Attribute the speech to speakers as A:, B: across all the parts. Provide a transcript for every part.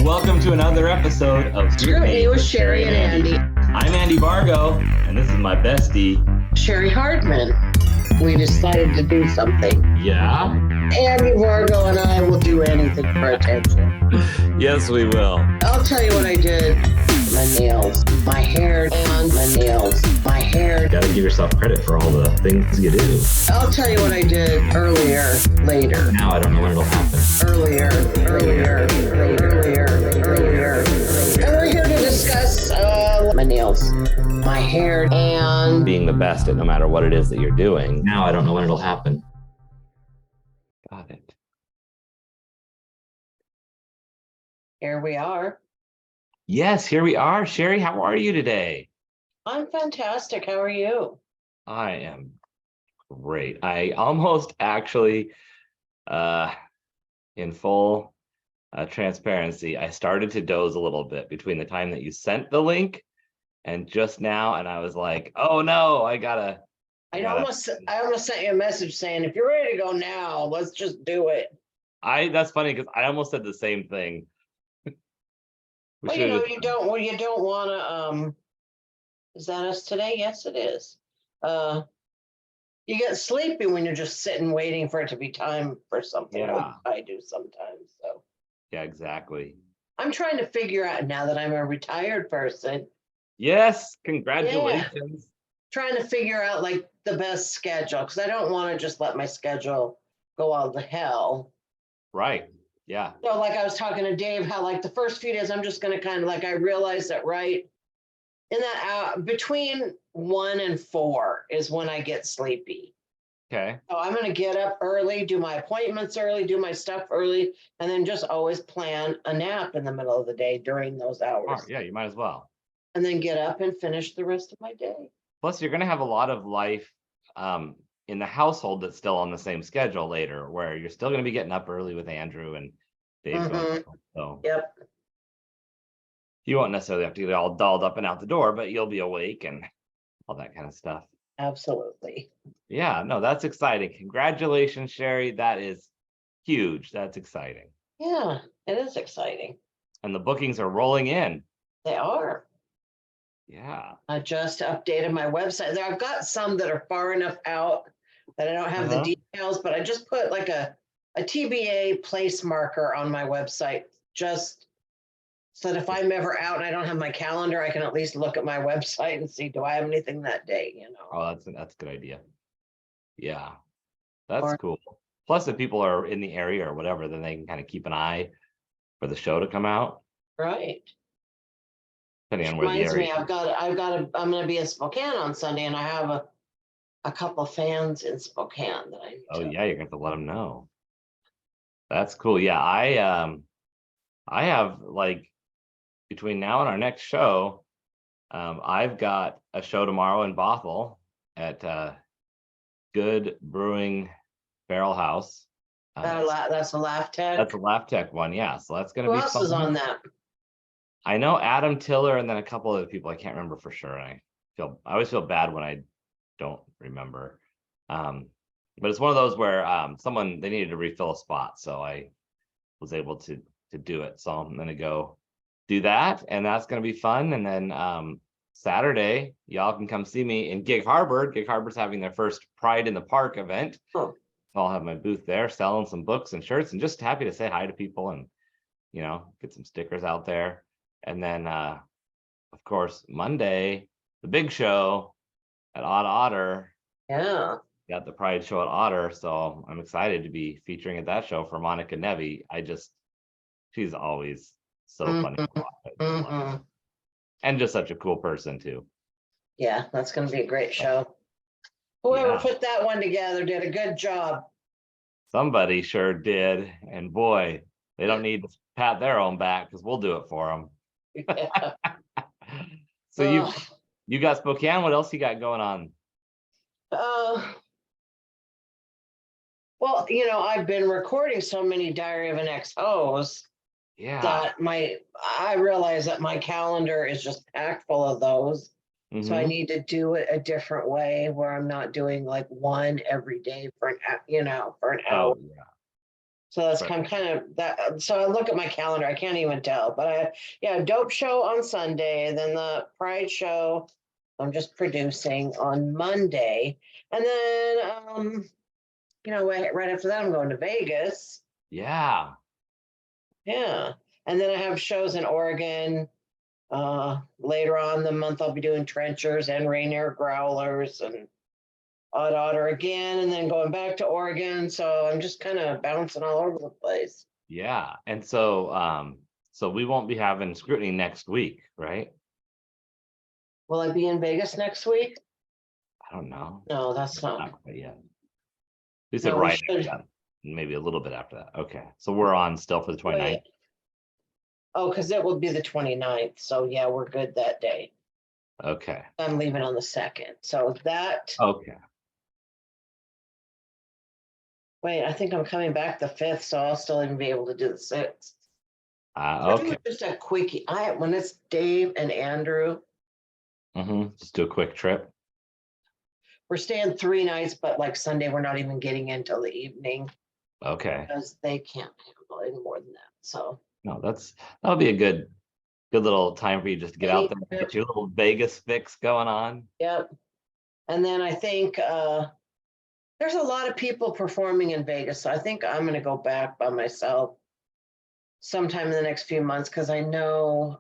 A: welcome to another episode of
B: Scrutiny with Cheri and Andy.
A: I'm Andy Vargo, and this is my bestie,
B: Cheri Hardman. We decided to do something.
A: Yeah?
B: Andy Vargo and I will do anything for attention.
A: Yes, we will.
B: I'll tell you what I did. My nails, my hair, and my nails, my hair.
A: You gotta give yourself credit for all the things you do.
B: I'll tell you what I did earlier, later.
A: Now I don't know when it'll happen.
B: Earlier. And we're here to discuss my nails, my hair, and
A: Being the best at no matter what it is that you're doing. Now I don't know when it'll happen. Got it.
B: here we are.
A: Yes, here we are. Cheri, how are you today?
B: I'm fantastic. How are you?
A: I am great. I almost actually, in full transparency, I started to doze a little bit between the time that you sent the link and just now, and I was like, "Oh no, I
B: almost sent you a message saying, if you're ready to go now, let's just do it.
A: That's funny because I almost said the same thing.
B: Well, you don't want to. Is that us today? Yes, it is. You get sleepy when you're just sitting waiting for it to be time for something.
A: Yeah.
B: Like I do sometimes. So
A: Yeah, exactly.
B: I'm trying to figure out now that I'm a retired person.
A: Yes, congratulations.
B: Trying to figure out like the best schedule because I don't want to just let my schedule go all to hell.
A: Right. Yeah.
B: So like I was talking to Dave, how like the first few days I'm just going to kind of like I realized that right in that between 1 and 4 is when I get sleepy.
A: Okay.
B: So I'm going to get up early, do my appointments early, do my stuff early, and then just always plan a nap in the middle of the day during those hours.
A: Yeah, you might as well.
B: And then get up and finish the rest of my day.
A: Plus, you're going to have a lot of life in the household that's still on the same schedule later, where you're still going to be getting up early with Andrew and Dave. So
B: Yep.
A: you won't necessarily have to get all dolled up and out the door, but you'll be awake and all that kind of stuff.
B: Absolutely.
A: Yeah, no, that's exciting. Congratulations, Cheri. That is huge. That's exciting.
B: Yeah, it is exciting.
A: And the bookings are rolling in.
B: They are.
A: Yeah.
B: I just updated my website. I've got some that are far enough out that I don't have the details, but I just put like a TBA place marker on my website just so that if I'm ever out and I don't have my calendar, I can at least look at my website and see, do I have anything that day, you know?
A: Oh, that's a good idea. Yeah, that's cool. Plus, if people are in the area or whatever, then they can kind of keep an eye for the show to come out.
B: Right.
A: Depending on where the area.
B: I'm going to be in Spokane on Sunday, and I have a couple fans in Spokane that I need
A: Oh yeah, you're going to have to let them know. That's cool. Yeah, I have like between now and our next show, I've got a show tomorrow in Bothell at Good Brewing Barrel House.
B: That's a Laugh Tech.
A: That's a Laugh Tech one, yeah. So that's going to be fun.
B: Who else is on that?
A: I know Adam Tiller and then a couple other people. I can't remember for sure. I always feel bad when I don't remember. But it's one of those where they needed to refill a spot, so I was able to do it. So I'm gonna go do that, and that's gonna be fun. And then Saturday, y'all can come see me in Gig Harbor. Gig Harbor's having their first Pride in the Park event.
B: Oh.
A: So I'll have my booth there selling some books and shirts, and just happy to say hi to people and get some stickers out there. And then of course Monday, the big show at Otter.
B: Yeah.
A: Got the Pride show at Otter, so I'm excited to be featuring at that show for Monica Nevi. She's always so funny to watch. And just such a cool person too.
B: Yeah, that's going to be a great show. Whoever put that one together did a good job.
A: Somebody sure did, and boy, they don't need to pat their own back because we'll do it for them.
B: Yeah.
A: So you got Spokane. What else you got going on?
B: Well, I've been recording so many Diary of an Ex-Hos that I realize that my calendar is just packed full of those. So I need to do it a different way where I'm not doing like one every day for an hour.
A: Oh, yeah.
B: So that's
A: Right.
B: kind of that. So I look at my calendar, I can't even tell. But dope show on Sunday, then the Pride show I'm just producing on Monday. And then right after that I'm going to Vegas.
A: Yeah.
B: Yeah. And then I have shows in Oregon. Later on the month I'll be doing trenchers and Rainier growlers and odd otter again, and then going back to Oregon. So I'm just kind of bouncing all over the place.
A: Yeah. And so we won't be having scrutiny next week, right?
B: Will I be in Vegas next week?
A: I don't know.
B: No, that's not.
A: Not quite yet. You said
B: No, we
A: right after
B: should.
A: that, maybe a little bit after that. Okay. So we're on still for the 29th.
B: Wait. Oh, because it will be the 29th. So yeah, we're good that day.
A: Okay.
B: I'm leaving on the 2nd. So that,
A: Okay.
B: wait, I think I'm coming back the 5th, so I'll still even be able to do the 6th. So do
A: Okay.
B: just a quickie. When it's Dave and Andrew,
A: Just do a quick trip.
B: we're staying 3 nights, but like Sunday, we're not even getting in till the evening
A: Okay.
B: because they can't handle any more than that. So
A: No, that'll be a good little time for you just to get out there and
B: Any
A: get your little Vegas fix going on.
B: Yep. And then I think there's a lot of people performing in Vegas. So I think I'm going to go back by myself sometime in the next few months because I know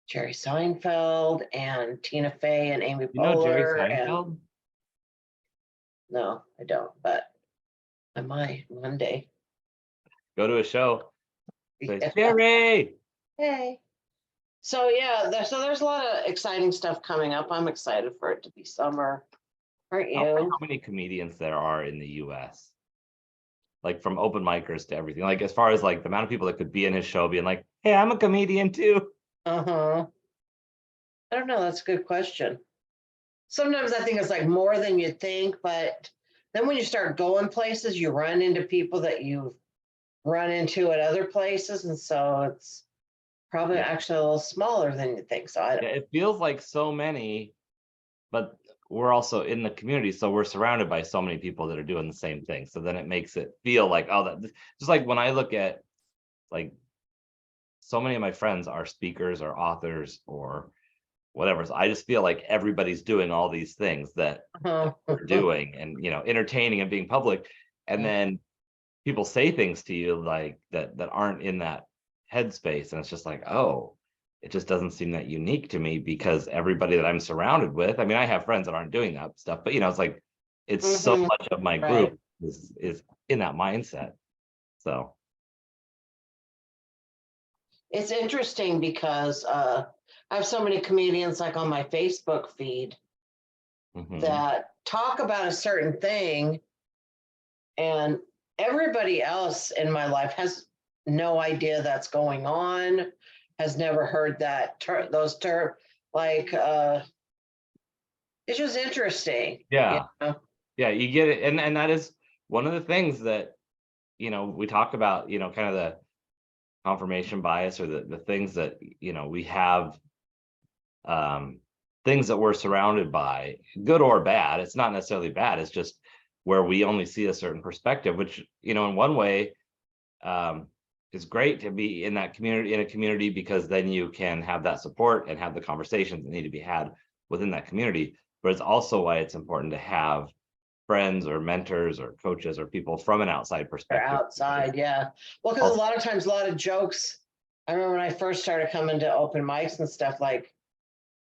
B: Jerry Seinfeld and Tina Fey and Amy
A: You know Jerry
B: Poehler. And
A: Seinfeld?
B: no, I don't, but I might one day.
A: Go to a show. Say,
B: Yeah.
A: Cheri!
B: Hey. So yeah, there's a lot of exciting stuff coming up. I'm excited for it to be summer. Aren't
A: I wonder
B: you?
A: how many comedians there are in the US, like from open micers to everything. Like as far as like the amount of people that could be in his show being like, hey, I'm a comedian too.
B: Uh-huh. I don't know. That's a good question. Sometimes I think it's like more than you think, but then when you start going places, you run into people that you've run into at other places. And so it's probably
A: Yeah.
B: actually a little smaller than you think. So I
A: Yeah,
B: don't.
A: it feels like so many, but we're also in the community, so we're surrounded by so many people that are doing the same thing. So then it makes it feel like, oh, that just like when I look at like so many of my friends are speakers or authors or whatever. So I just feel like everybody's doing all these things that we're doing and entertaining and being public. And then people say things to you like that aren't in that headspace. And it's just like, oh, it just doesn't seem that unique to me because everybody that I'm surrounded with, I mean, I have friends that aren't doing that stuff, but it's like it's so
B: Mhm.
A: much of my
B: Right.
A: group is in that mindset. So
B: It's interesting because I have so many comedians like on my Facebook feed that talk about a certain thing, and everybody else in my life has no idea that's going on, has never heard those terms. Like, it's just interesting.
A: yeah,
B: know?
A: yeah, you get it. And that is one of the things that, we talk about, kind of the confirmation bias or the things that, we have, things that we're surrounded by, good or bad. It's not necessarily bad. It's just where we only see a certain perspective, which, in one way, is great to be in a community because then you can have that support and have the conversations that need to be had within that community. But it's also why it's important to have friends or mentors or coaches or people from an outside
B: Or
A: perspective.
B: outside, yeah. Well, because a lot of times, a lot of jokes. I remember when I first started coming to open mics and stuff, like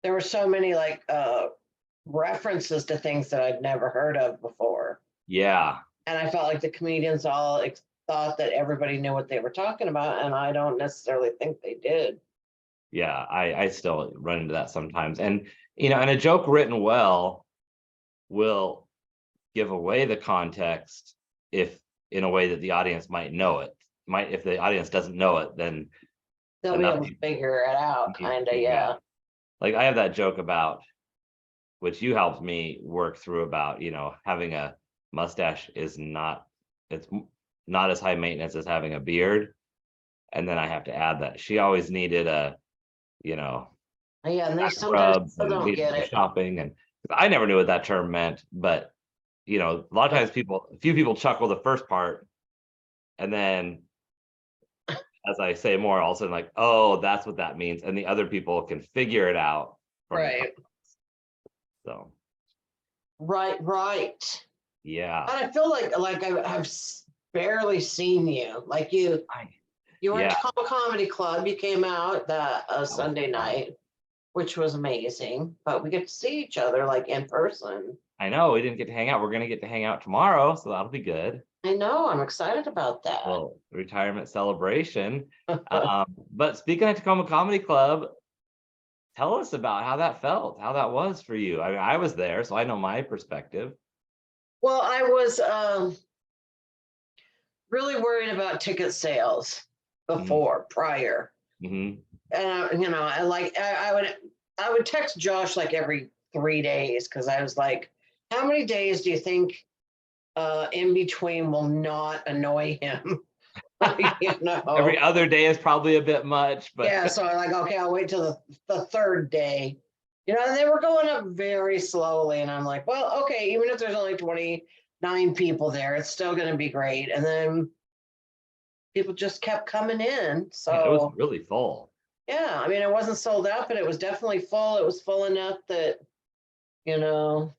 B: there were so many like references to things that I'd never heard of before.
A: Yeah.
B: And I felt like the comedians all thought that everybody knew what they were talking about, and I don't necessarily think they did.
A: Yeah, I still run into that sometimes. And and a joke written well will give away the context if in a way that the audience might know it. If the audience doesn't know it, then
B: They'll be able to figure it out, kind of, yeah.
A: Like I have that joke about, which you helped me work through about, having a mustache is not, it's not as high maintenance as having a beard. And then I have to add that she always needed a,
B: Yeah, and they sometimes
A: rubs and
B: don't
A: needed
B: get
A: to go
B: it.
A: shopping. And I never knew what that term meant, but you know, a lot of times a few people chuckle the first part, and then as I say more, all of a sudden like, oh, that's what that means, and the other people can figure it out from the
B: Right.
A: context. So
B: Right.
A: yeah,
B: And I feel like I've barely seen you. Like you
A: I
B: went
A: yeah,
B: to Comedy Club. You came out that
A: that was
B: Sunday
A: fun.
B: night, which was amazing. But we get to see each other like in person.
A: I know we didn't get to hang out. We're gonna get to hang out tomorrow, so that'll be good.
B: I know. I'm excited about that.
A: Well, retirement celebration. But speaking of Tacoma Comedy Club, tell us about how that felt, how that was for you. I mean, I was there, so I know my perspective.
B: Well, I was really worried about ticket sales prior.
A: Mm-hmm.
B: And you know, I would text Josh like every 3 days because I was like, how many days do you think in between will not annoy him? You
A: Every
B: know.
A: other day is probably a bit much, but
B: Yeah, so I'm like, okay, I'll wait till the third day. You know, and they were going up very slowly. And I'm like, well, okay, even if there's only 29 people there, it's still going to be great. And then people just kept coming in.
A: yeah, it was
B: So,
A: really full.
B: yeah, I mean, it wasn't sold out, but it was definitely full. It was full enough that, you know,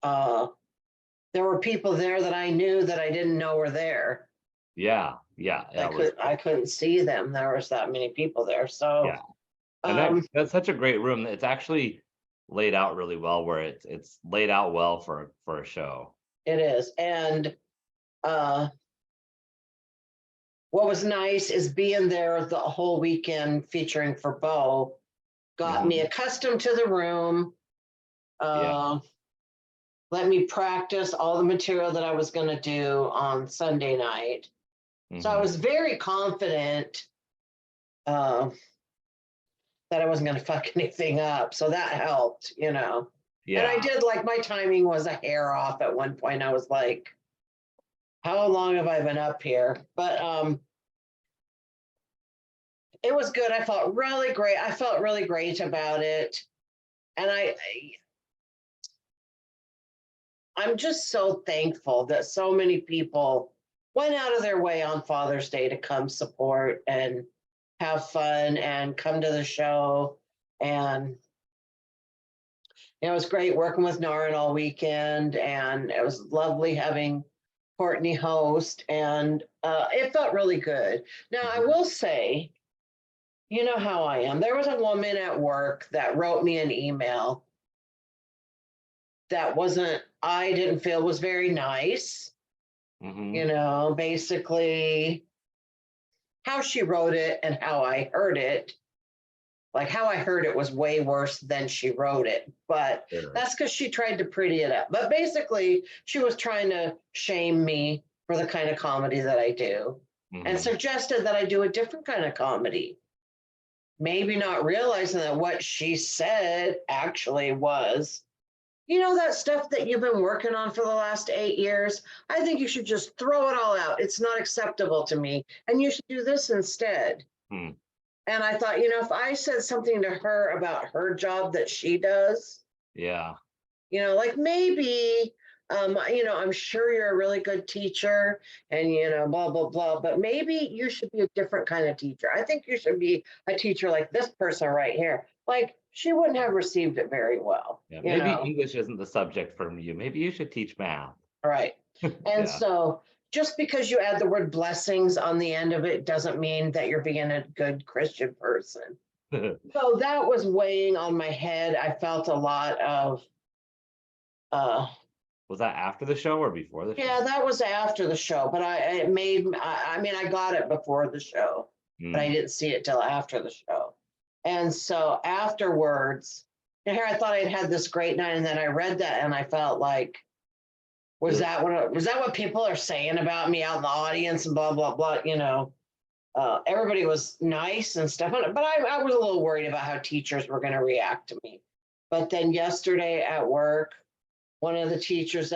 B: uh, there were people there that I knew that I didn't know were there.
A: Yeah, that was
B: I couldn't see them. There was that many people there. So,
A: yeah. And
B: um,
A: that's such a great room. It's actually laid out really well where it's laid out well for a show.
B: it is. And uh, what was nice is being there the whole weekend featuring for Bo got me
A: Hmm.
B: accustomed to the room,
A: Yeah.
B: uh, let me practice all the material that I was going to do on Sunday night. So I
A: Hmm.
B: was very confident uh, that I wasn't going to fuck anything up. So that helped, you know. And I
A: Yeah.
B: did like my timing was a hair off at one point. I was like, how long have I been up here? But it was good. I felt really great. I felt really great about it. And I'm just so thankful that so many people went out of their way on Father's Day to come support and have fun and come to the show. And it was great working with Naren all weekend. And it was lovely having Courtney host. And it felt really good. Now, I
A: Mhm.
B: will say, you know how I am. There was a woman at work that wrote me an email that I didn't feel was very nice. You
A: Mhm.
B: know, basically how she wrote it and how I heard it. Like how I heard it was way worse than she wrote it, but
A: Sure.
B: that's because she tried to pretty it up. But basically, she was trying to shame me for the kind of comedy that I do and
A: Mhm.
B: suggested that I do a different kind of comedy. Maybe not realizing that what she said actually was, you know, that stuff that you've been working on for the last 8 years, I think you should just throw it all out. It's not acceptable to me. And you should do this instead.
A: Hmm.
B: And I thought, you know, if I said something to her about her job that she does,
A: Yeah.
B: you know, like maybe, you know, I'm sure you're a really good teacher and, you know, blah, blah, blah, but maybe you should be a different kind of teacher. I think you should be a teacher like this person right here. Like she wouldn't have received it very well,
A: Yeah.
B: you
A: Maybe
B: know.
A: English isn't the subject for you. Maybe you should teach math.
B: Right. And
A: Yeah.
B: so just because you add the word blessings on the end of it doesn't mean that you're being a good Christian person. So that was weighing on my head. I felt a lot of, uh,
A: Was that after the show or before the show?
B: yeah, that was after the show, but I mean, I got it before the show, but I
A: Mm.
B: didn't see it till after the show. And so afterwards, here I thought I'd had this great night. And then I read that and I felt like,
A: Ugh.
B: was that what people are saying about me out in the audience and blah blah blah? You know, everybody was nice and stuff, but I was a little worried about how teachers were going to react to me. But then yesterday at work, one of the teachers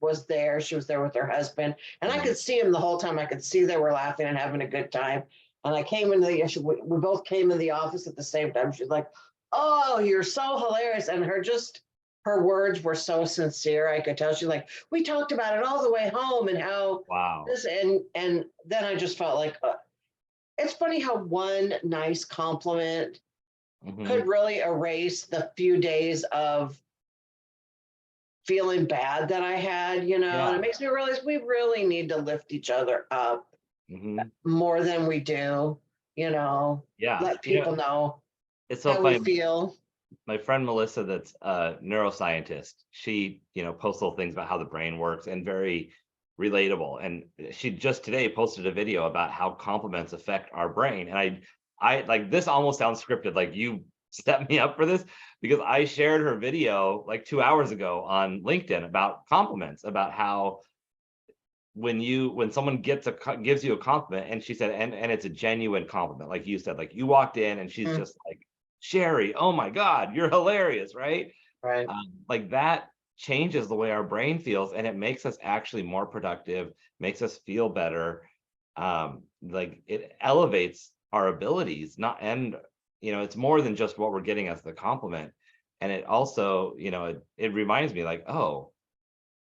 B: was there. She was there with her husband, and I
A: Mhm.
B: could see him the whole time. I could see they were laughing and having a good time. And I came into we both came in the office at the same time. She's like, "Oh, you're so hilarious!" And her just her words were so sincere. I could tell she's like, we talked about it all the way home and how
A: Wow.
B: this, and then I just felt like, it's funny how one nice compliment could really erase the few days of feeling bad that I had, and
A: Yeah.
B: it makes me realize we really need to lift each other up
A: Mhm.
B: more than we do,
A: Yeah.
B: let people know
A: It's so
B: how we
A: funny.
B: feel.
A: My friend Melissa, that's a neuroscientist, she, posts little things about how the brain works and very relatable. And she just today posted a video about how compliments affect our brain. And I like, this almost sounds scripted, like you set me up for this, because I shared her video like 2 hours ago on LinkedIn about compliments, about how when someone gives you a compliment, and she said, and it's a genuine compliment, like you said, like you walked in and she's
B: Mm,
A: just like, Cheri, oh my God, you're hilarious, right?
B: right.
A: Like that changes the way our brain feels, and it makes us actually more productive, makes us feel better. Like it elevates our abilities, not and it's more than just what we're getting as the compliment. And it also, it reminds me like, oh,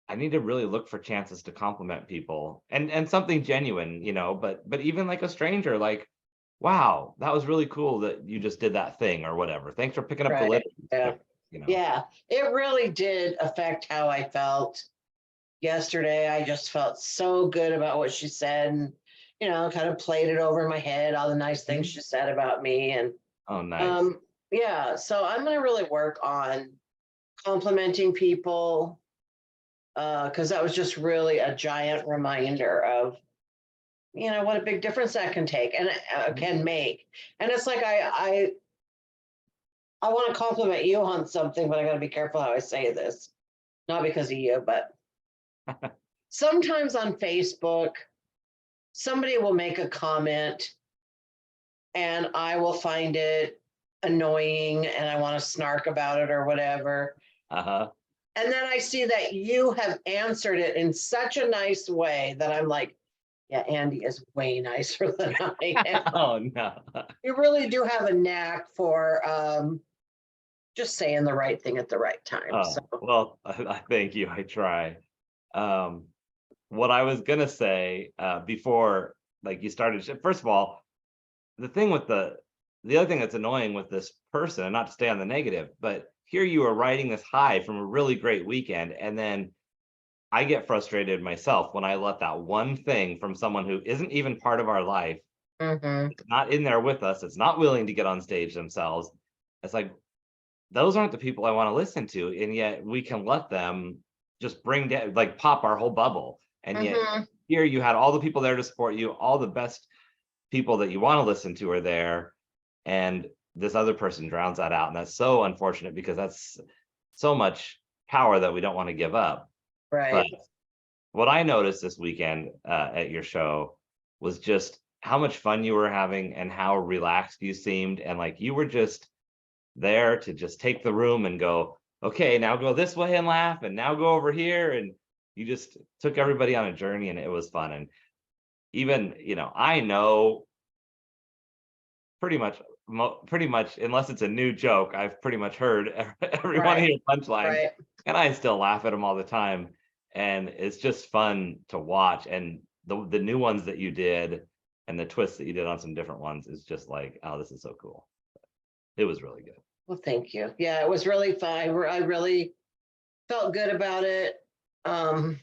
A: I need to really look for chances to compliment people, and something genuine, but even like a stranger, like, wow, that was really cool that you just did that thing or whatever. Thanks for picking up the
B: Right.
A: litter.
B: Yeah.
A: You know.
B: Yeah. It really did affect how I felt yesterday. I just felt so good about what she said, and, kind of played it over in my head, all the nice things
A: Mhm.
B: she said about me. And
A: Oh, nice.
B: um, yeah, so I'm going to really work on complimenting people, because that was just really a giant reminder of, what a big difference that can take and
A: Mhm.
B: can make. And it's like I want to compliment you on something, but I got to be careful how I say this. Not because of you, but sometimes on Facebook, somebody will make a comment and I will find it annoying and I want to snark about it or whatever.
A: Uh-huh.
B: And then I see that you have answered it in such a nice way that I'm like, yeah, Andy is way nicer than I am.
A: Oh no.
B: You really do have a knack for just saying the right thing at the right time. So,
A: Oh, well, I thank you. I try. Um, what I was gonna say before, like you started, first of all, the thing with the other thing that's annoying with this person, and not to stay on the negative, but here you are riding this high from a really great weekend, and then I get frustrated myself when I let that one thing from someone who isn't even part of our life,
B: mhm,
A: it's not in there with us, it's not willing to get on stage themselves. It's like, those aren't the people I want to listen to, and yet we can let them just bring down, like pop our whole bubble. And yet
B: mhm,
A: here you had all the people there to support you, all the best people that you want to listen to are there, and this other person drowns that out, and that's so unfortunate because that's so much power that we don't want to give up. But
B: right.
A: what I noticed this weekend at your show was just how much fun you were having and how relaxed you seemed, and like you were just there to just take the room and go, okay, now go this way and laugh, and now go over here, and you just took everybody on a journey, and it was fun. And even, I know pretty much pretty much, unless it's a new joke, I've pretty much heard every one of
B: Right.
A: your punchlines,
B: Right.
A: and I still laugh at them all the time. And it's just fun to watch. And the new ones that you did and the twists that you did on some different ones is just like, oh, this is so cool. It was really good.
B: Well, thank you. Yeah, it was really fun. I really felt good about it. Um,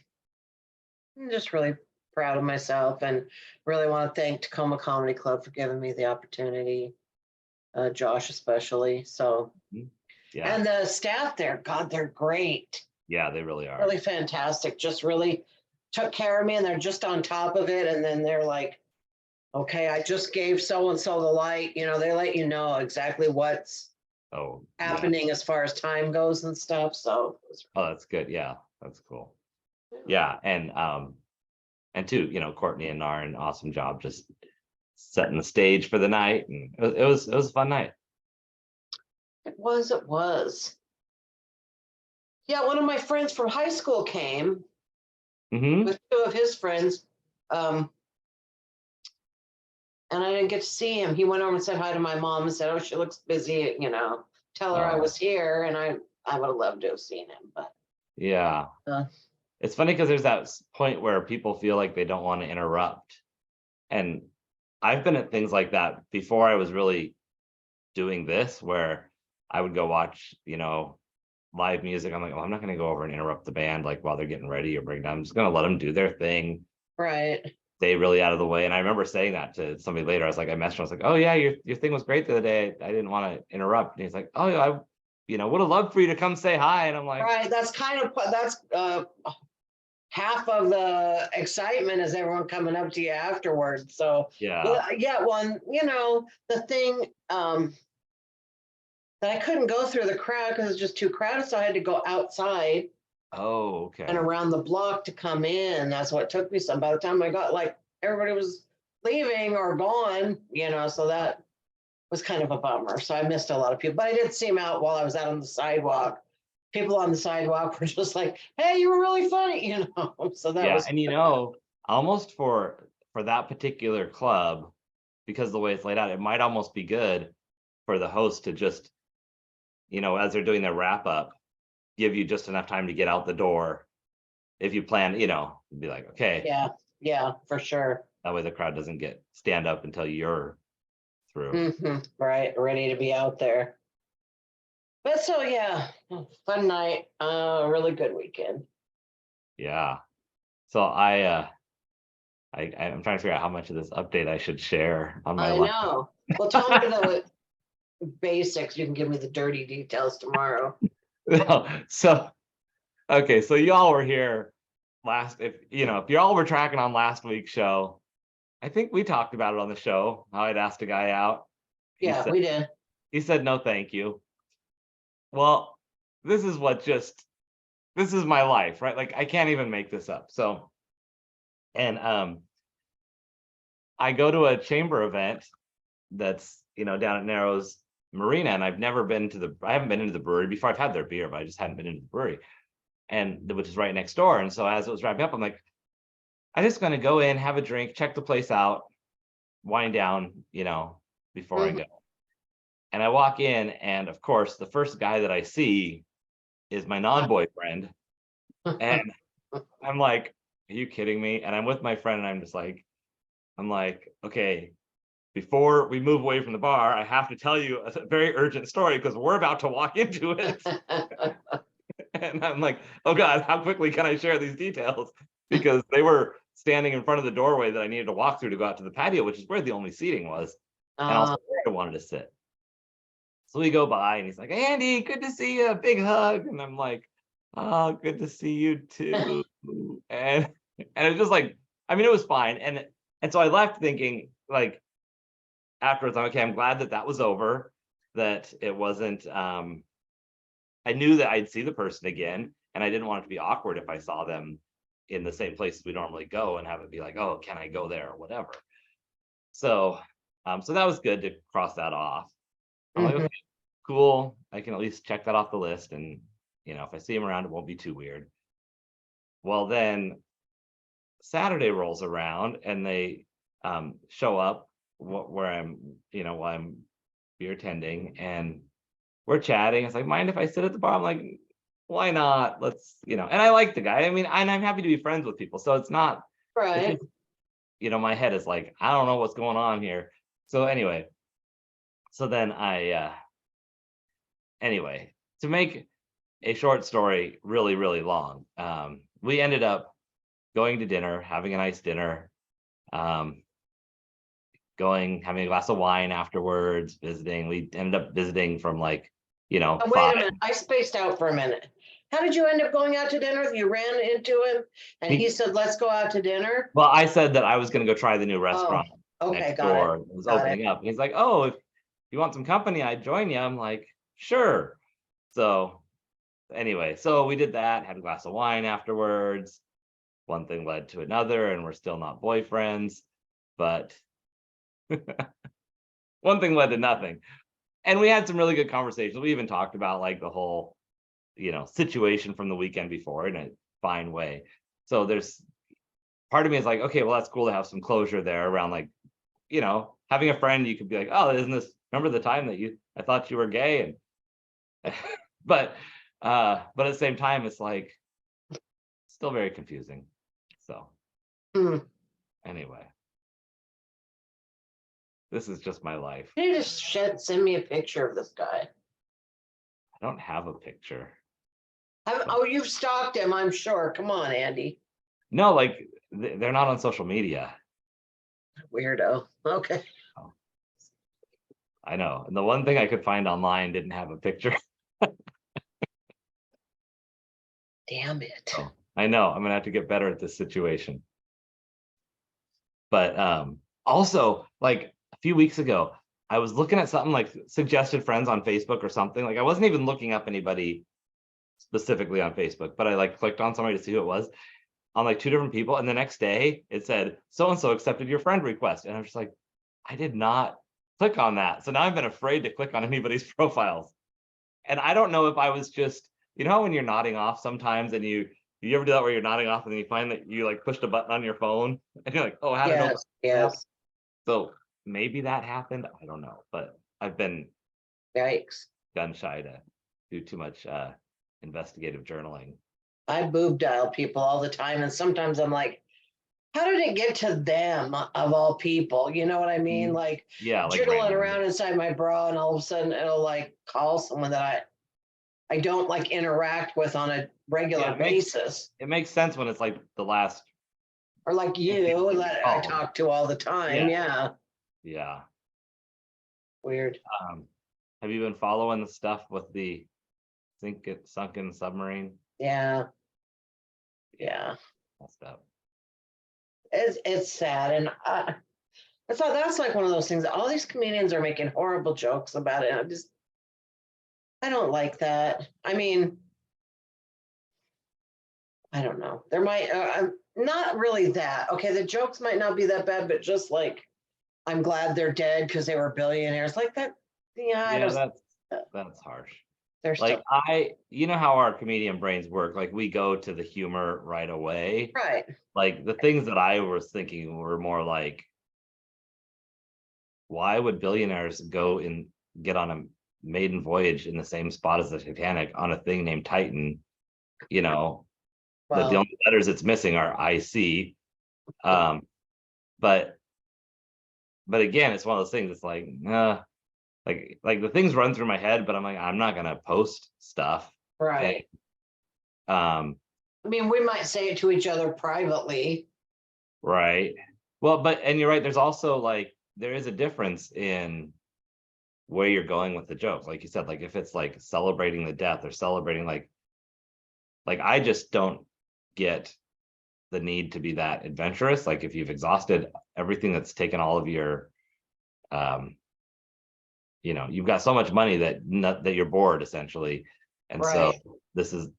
B: I'm just really proud of myself and really want to thank Tacoma Comedy Club for giving me the opportunity, Josh especially. So,
A: Mhm. Yeah,
B: and the staff there, God, they're great.
A: yeah, they really are.
B: Really fantastic. Just really took care of me and they're just on top of it. And then they're like, okay, I just gave so and so the light. They let you know exactly what's
A: Oh, yeah.
B: happening as far as time goes and stuff. So it was
A: Oh, that's good. Yeah, that's cool.
B: really,
A: Yeah, and too, Courtney and Narin, awesome job just setting the stage for the night, and it was a fun night.
B: it was. Yeah, one of my friends from high school came
A: Hmm.
B: with two of his friends. Um, and I didn't get to see him. He went over and said hi to my mom and said, "Oh, she looks busy, tell her I
A: Oh,
B: was here." And I would have loved to have seen him, but
A: Yeah. It's funny because there's that point where people feel like they don't want to interrupt. And I've been at things like that before I was really doing this, where I would go watch, live music. I'm like, well, I'm not going to go over and interrupt the band like while they're getting ready or break down. I'm just going to let them do their thing.
B: right.
A: Stay really out of the way. And I remember saying that to somebody later. I was like, I messaged him. I was like, oh yeah, your thing was great the other day. I didn't want to interrupt. And he's like, oh yeah, I would have loved for you to come say hi. And I'm like,
B: Right. That's half of the excitement is everyone coming up to you afterwards. So
A: yeah.
B: one, the thing that I couldn't go through the crowd because it's just too crowded. So I had to go outside
A: Oh, okay.
B: and around the block to come in. That's what took me some. By the time I got everybody was leaving or gone, so that was kind of a bummer. So I missed a lot of people, but I did see them out while I was out on the sidewalk. People on the sidewalk were just like, "Hey, you were really funny," So that
A: Yeah,
B: was
A: and almost for that particular club, because the way it's laid out, it might almost be good for the host to just, as they're doing their wrap up, give you just enough time to get out the door. If you plan, be like, okay,
B: yeah, for sure.
A: that way the crowd doesn't stand up until you're through.
B: Right, ready to be out there. But so yeah, fun night, really good weekend.
A: Yeah. So I'm trying to figure out how much of this update I should share on my
B: I
A: life.
B: know. Well, tell me the basics. You can give me the dirty details tomorrow.
A: So, okay, so y'all were here if y'all were tracking on last week's show, I think we talked about it on the show, how I'd asked a guy out.
B: We did.
A: He said, no, thank you. Well, this is my life, right? Like, I can't even make this up. So, and I go to a chamber event that's, down at Narrows Marina, and I haven't been into the brewery before. I've had their beer, but I just hadn't been into the brewery, and which is right next door. And so as it was wrapping up, I'm like, I'm just going to go in, have a drink, check the place out, wind down, before I go. And I walk in, and of course, the first guy that I see is my non-boyfriend. And I'm like, are you kidding me? And I'm with my friend, and I'm like, okay, before we move away from the bar, I have to tell you a very urgent story because we're about to walk into it. And I'm like, oh God, how quickly can I share these details? Because they were standing in front of the doorway that I needed to walk through to go out to the patio, which is where the only seating was, and also where I wanted to sit. So we go by, and he's like, Andy, good to see you, big hug. And I'm like, oh, good to see you too. And it's just like, it was fine. And so I left thinking, like, afterwards, okay, I'm glad that was over, that it wasn't, I knew that I'd see the person again, and I didn't want it to be awkward if I saw them in the same place we normally go and have it be like, oh, can I go there or whatever. So, so that was good to cross that off. I'm like, okay, cool. I can at least check that off the list, and if I see him around, it won't be too weird. Well, then Saturday rolls around, and they show up where I'm, while I'm beer tending, and we're chatting. It's like, mind if I sit at the bar? I'm like, why not? Let's, and I like the guy. And I'm happy to be friends with people. So it's not,
B: right.
A: It's just, my head is like, I don't know what's going on here. So anyway, so then anyway, to make a short story really, really long, we ended up going to dinner, having a nice dinner, having a glass of wine afterwards, visiting. We ended up visiting from like,
B: wait a minute. I spaced out for a minute. How did you end up going out to dinner? You ran into him and he said, let's go out to dinner.
A: Well, I said that I was going to go try the new restaurant next door. It was opening up. And he's like, oh, if you want some company, I'd join you. I'm like, sure. So anyway, so we did that, had a glass of wine afterwards. One thing led to another, and we're still not boyfriends, but one thing led to nothing. And we had some really good conversations. We even talked about like the whole, situation from the weekend before in a fine way. So there's part of me is like, okay, well, that's cool to have some closure there around like, having a friend, you could be like, oh, remember the time that I thought you were gay? And but But at the same time, it's like still very confusing. So anyway, this is just my life.
B: Can you just send me a picture of this guy?
A: I don't have a picture.
B: Oh, you've stalked him, I'm sure. Come on, Andy.
A: No, like they're not on social media.
B: Weirdo. Okay.
A: I know. And the one thing I could find online didn't have a picture.
B: Damn it.
A: So I know I'm gonna have to get better at this situation. But also like a few weeks ago, I was looking at something like suggested friends on Facebook or something. Like I wasn't even looking up anybody specifically on Facebook, but I like clicked on somebody to see who it was on like 2 different people. And the next day it said, so-and-so accepted your friend request. And I was just like, I did not click on that. So now I've been afraid to click on anybody's profiles. And I don't know if I was just, you know, when you're nodding off sometimes and you ever do that where you're nodding off and then you find that you like pushed a button on your phone and you're like, oh, how did I know?
B: Yes.
A: So maybe that happened. I don't know, but I've been
B: Yikes.
A: gun shy to do too much investigative journaling.
B: I boob dial people all the time, and sometimes I'm like, how did it get to them of all people? You know what I mean? Like,
A: yeah, like
B: jiggling
A: randomly
B: around inside my bra, and all of a sudden it'll like call someone that I don't like interact with on a regular basis.
A: It makes sense when it's like the last,
B: or like you that I talk to all the time.
A: Yeah.
B: Weird.
A: Have you been following the stuff with the sunken submarine?
B: Yeah.
A: Messed up.
B: It's sad, and I thought that's like one of those things. All these comedians are making horrible jokes about it. And I don't like that. I mean, I don't know. There might not really that. Okay, the jokes might not be that bad, but just like I'm glad they're dead because they were billionaires. Like that. Yeah,
A: that's harsh.
B: They're
A: Like
B: still,
A: you know how our comedian brains work. Like we go to the humor right away.
B: right.
A: Like the things that I was thinking were more like, why would billionaires go and get on a maiden voyage in the same spot as the Titanic on a thing named Titan? You know, that the only letters it's missing are IC. But again, it's one of those things. It's like, like the things run through my head, but I'm like, I'm not gonna post stuff.
B: Right.
A: And,
B: I mean, we might say it to each other privately.
A: Right. Well, and you're right. There's also like there is a difference in where you're going with the joke. Like you said, like if it's like celebrating the death or celebrating like I just don't get the need to be that adventurous. Like if you've exhausted everything that's taken all of your you've got so much money that you're bored essentially. And so this is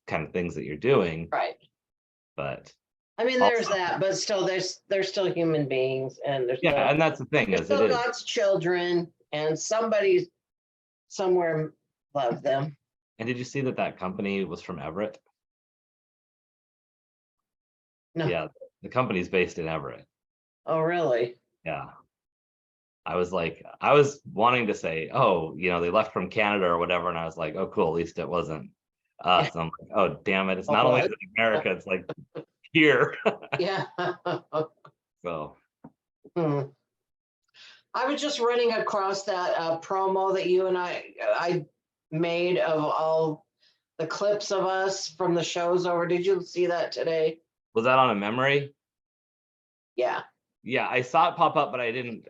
A: kind of things that you're doing.
B: Right.
A: But
B: I mean, there's that, but still, they're still human beings, and there's
A: and that's the thing is
B: still God's children, and somebody somewhere loved them.
A: And did you see that company was from Everett?
B: No.
A: Yeah, the company's based in Everett.
B: Oh, really?
A: Yeah. I was wanting to say, oh, they left from Canada or whatever, and I was like, oh, cool, at least it wasn't us. And I'm like, oh, damn it, it's not only America, it's like here.
B: Yeah.
A: So.
B: I was just running across that promo that you and I made of all the clips of us from the shows over. Did you see that today?
A: Was that on a memory?
B: Yeah.
A: Yeah, I saw it pop up, but I didn't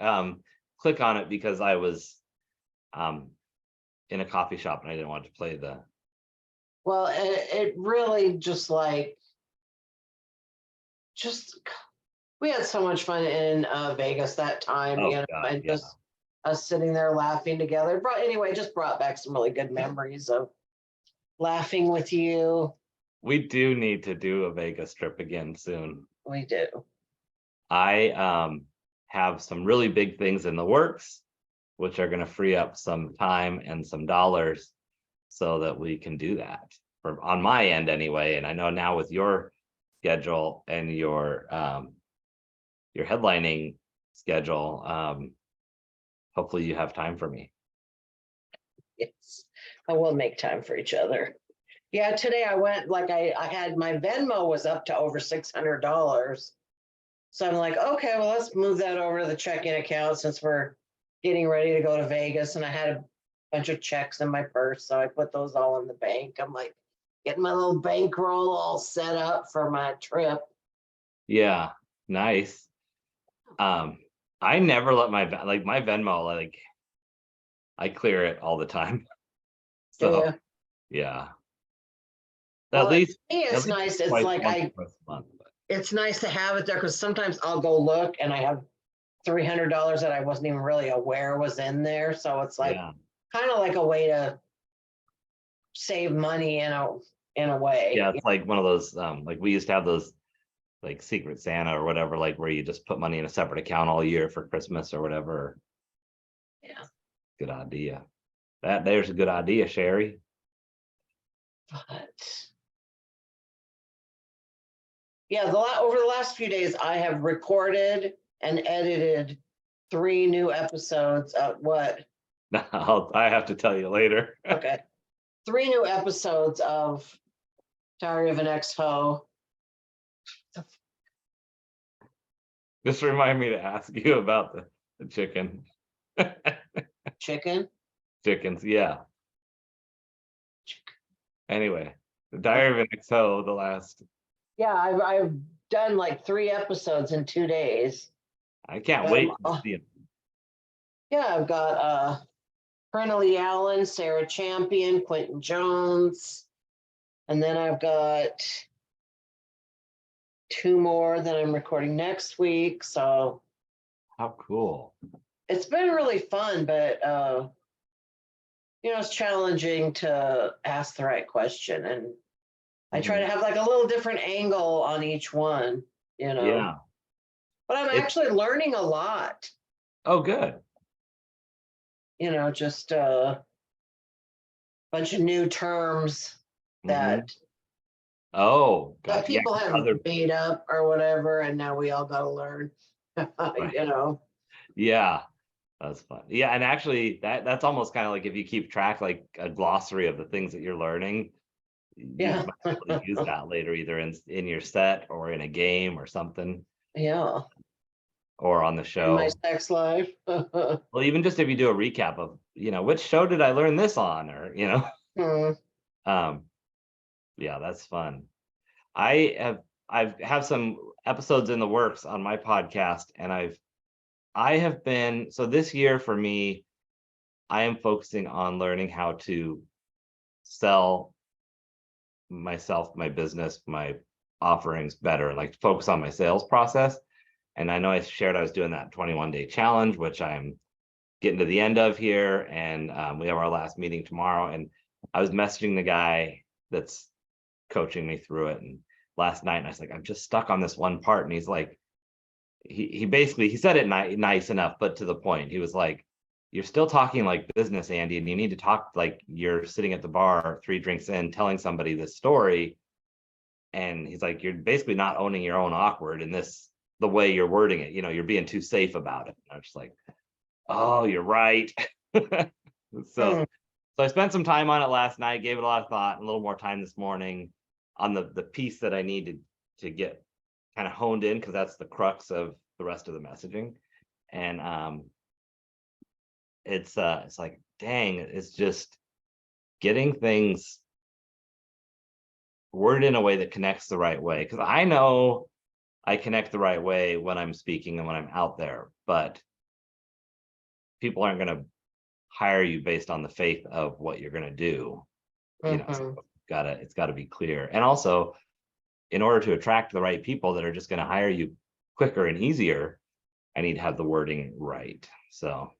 A: click on it because I was in a coffee shop and I didn't want to play the.
B: Well, it really just we had so much fun in Vegas that time, God, just us sitting there laughing together. Just brought back some really good memories of laughing with you.
A: We do need to do a Vegas trip again soon.
B: We do.
A: I have some really big things in the works, which are going to free up some time and some dollars so that we can do that on my end anyway. And I know now with your schedule and your headlining schedule, hopefully you have time for me.
B: Yes, I will make time for each other. Yeah, today I went, like, I had my Venmo was up to over $600. So I'm like, okay, well, let's move that over to the checking account since we're getting ready to go to Vegas. And I had a bunch of checks in my purse. So I put those all in the bank. I'm like, getting my little bankroll all set up for my trip.
A: Yeah, nice. I never let my Venmo, like I clear it all the time. So
B: Yeah.
A: yeah, at
B: Well, to
A: least
B: me,
A: at
B: it's
A: least
B: nice. It's
A: twice,
B: like
A: once or twice a month. But
B: it's nice to have it there because sometimes I'll go look and I have $300 that I wasn't even really aware was in there. So it's like
A: yeah,
B: kind of like a way to save money in a way.
A: yeah, it's like one of those like we used to have those like Secret Santa or whatever, like where you just put money in a separate account all year for Christmas or whatever.
B: Yeah.
A: Good idea. There's a good idea, Cheri.
B: But yeah, over the last few days, I have recorded and edited 3 new episodes of what?
A: I have to tell you later.
B: Okay. 3 new episodes of Diary of an Ex-Ho.
A: Just remind me to ask you about the chicken.
B: Chicken.
A: Chickens, yeah. Anyway, the Diary of an XO, the last.
B: Yeah, I've done like 3 episodes in 2 days.
A: I can't
B: Got
A: wait
B: 'em,
A: to see it.
B: yeah, I've got Lee Allen, Sarah Champion, Quentin Jones, and then I've got 2 more that I'm recording next week. So
A: How cool.
B: it's been really fun, but it's challenging to ask the right question. And I try to
A: Mhm.
B: have like a little different angle on each one, you know.
A: Yeah.
B: But I'm
A: It's
B: actually learning a lot,
A: oh good.
B: just a bunch of new terms
A: Hmm.
B: that
A: Oh
B: that
A: God. Yeah.
B: people have
A: Other
B: made up or whatever, and now we all got to learn.
A: right.
B: you know.
A: Yeah. That's fun. Yeah, and actually that's almost kind of like if you keep track like a glossary of the things that you're learning, you
B: Yeah.
A: might be able to use that later either in your set or in a game or something
B: Yeah.
A: or on the
B: In my
A: show.
B: sex life.
A: Well, even just if you do a recap of, which show did I learn this on or,
B: Hmm.
A: um yeah, that's fun. I have some episodes in the works on my podcast and I have been so this year for me, I am focusing on learning how to sell myself, my business, my offerings better, like focus on my sales process. And I know I shared I was doing that 21-day challenge, which I'm getting to the end of here. And we have our last meeting tomorrow. And I was messaging the guy that's coaching me through it. And last night, and I was like, I'm just stuck on this one part. And he's like, he basically he said it nice enough, but to the point. He was like, "You're still talking like business, Andy, and you need to talk like you're sitting at the bar, 3 drinks in, telling somebody this story." And he's like, "You're basically not owning your own awkward in this the way you're wording it. You're being too safe about it." And I was just like, "Oh, you're right."
B: Hmm.
A: So I spent some time on it last night, gave it a lot of thought, and a little more time this morning on the piece that I needed to get kind of honed in because that's the crux of the rest of the messaging. And it's like, dang, it's just getting things worded in a way that connects the right way. Because I know I connect the right way when I'm speaking and when I'm out there, but people aren't going to hire you based on the faith of what you're going to do. So
B: Hmm.
A: it's got to be clear. And also, in order to attract the right people that are just going to hire you quicker and easier, I need to have the wording right. So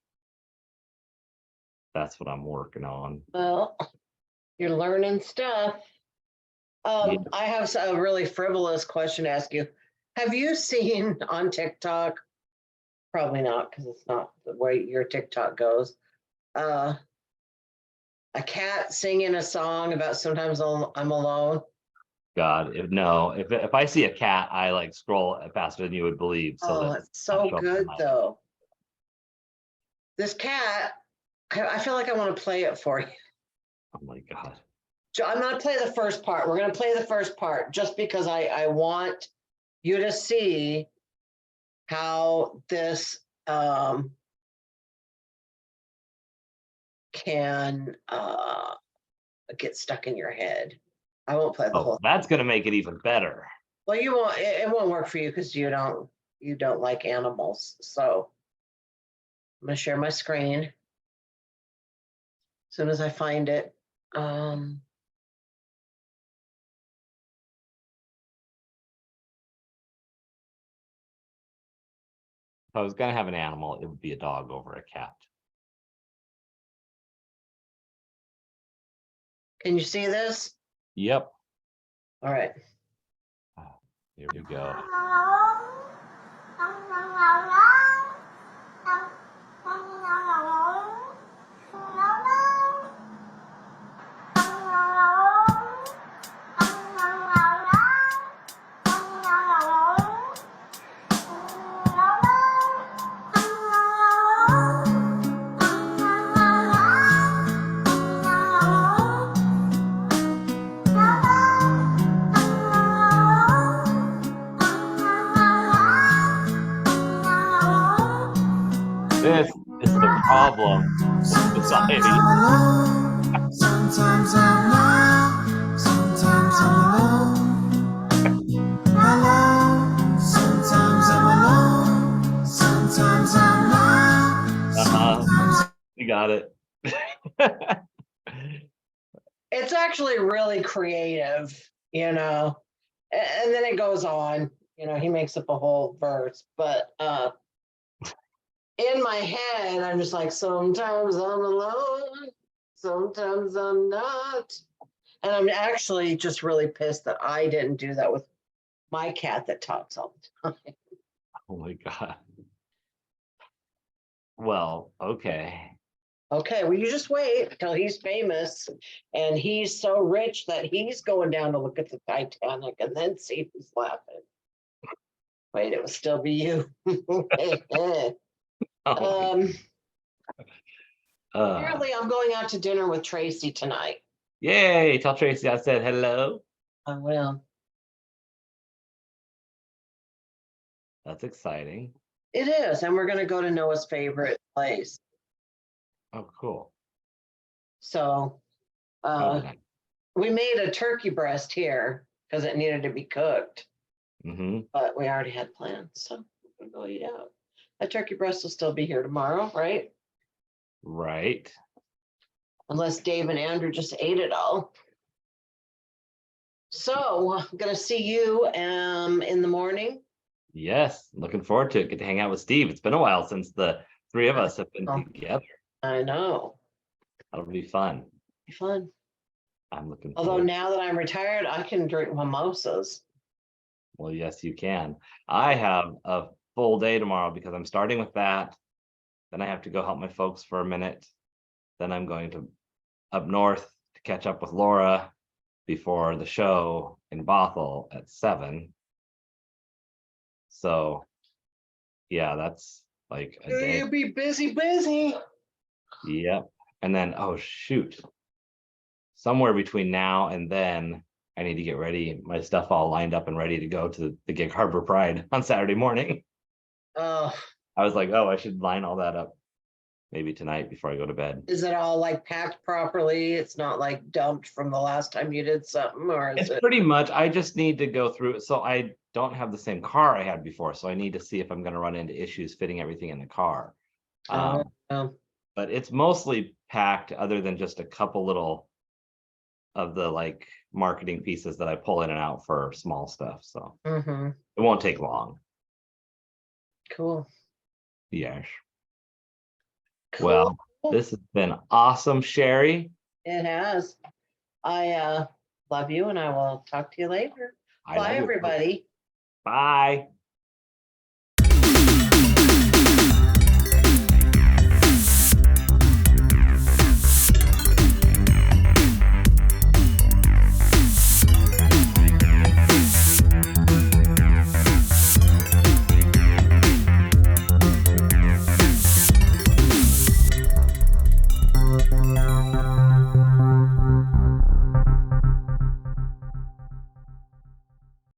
A: that's what I'm working on.
B: Well, you're learning stuff.
A: Yeah.
B: I have a really frivolous question to ask you. Have you seen on TikTok? Probably not, because it's not the way your TikTok goes. Uh, a cat singing a song about sometimes I'm alone.
A: God, if I see a cat, I like scroll faster than you would believe, so
B: Oh,
A: that
B: it's
A: not
B: so
A: show up on
B: good
A: my.
B: though. This cat, I feel like I want to play it for you.
A: Oh my God.
B: I'm gonna play the first part. We're gonna play the first part just because I want you to see how this can get stuck in your head. I won't play the
A: Oh,
B: whole.
A: that's gonna make it even better.
B: Well, you won't. It won't work for you because you don't like animals. So I'm gonna share my screen as soon as I find it.
A: If I was gonna have an animal, it would be a dog over a cat.
B: Can you see this?
A: Yep.
B: All right.
A: Oh, here we go. This is the problem with society.
C: Sometimes I'm not, sometimes I'm alone. Hello, sometimes I'm alone, sometimes I'm not.
A: You got it.
B: It's actually really creative, and then it goes on. He makes up a whole verse, but in my head, I'm just like, sometimes I'm alone, sometimes I'm not. And I'm actually just really pissed that I didn't do that with my cat that talks all the time.
A: Oh my God. Well, okay.
B: Okay, well, you just wait until he's famous and he's so rich that he's going down to look at the Titanic and then see who's laughing. Wait, it will still be you.
A: Oh,
B: Apparently, I'm going out to dinner with Tracy tonight.
A: yay. Tell Tracy I said hello.
B: I will.
A: That's exciting.
B: It is, and we're going to go to Noah's favorite place.
A: Oh, cool.
B: So
A: Oh, nice.
B: we made a turkey breast here because it needed to be cooked, but we already had plans, so we're going to go eat out. That turkey breast will still be here tomorrow, right?
A: Right.
B: Unless Dave and Andrew just ate it all. So I'm going to see you in the morning.
A: Yes. Looking forward to it. Get to hang out with Steve. It's been a while since the three of us have been together.
B: I know.
A: That'll be fun.
B: Be fun.
A: I'm looking
B: Although
A: forward.
B: now that I'm retired, I can drink mimosas.
A: Well, yes, you can. I have a full day tomorrow because I'm starting with that. Then I have to go help my folks for a minute. Then I'm going to up north to catch up with Laura before the show in Bothell at 7. So yeah, that's like a day.
B: You'll be busy.
A: Yep. And then, oh shoot, somewhere between now and then I need to get ready, my stuff all lined up and ready to go to the Gig Harbor Pride on Saturday morning.
B: Oh,
A: I was like, oh, I should line all that up maybe tonight before I go to bed.
B: is it all like packed properly? It's not like dumped from the last time you did something, or is
A: It's
B: it?
A: pretty much, I just need to go through it. So I don't have the same car I had before. So I need to see if I'm going to run into issues fitting everything in the car. But it's mostly packed other than just a couple little of the like marketing pieces that I pull in and out for small stuff. So it won't take long.
B: Cool.
A: Yes.
B: Cool.
A: Well, this has been awesome, Cheri.
B: It has. I love you, and I will talk to you later. Bye, everybody.
A: Bye.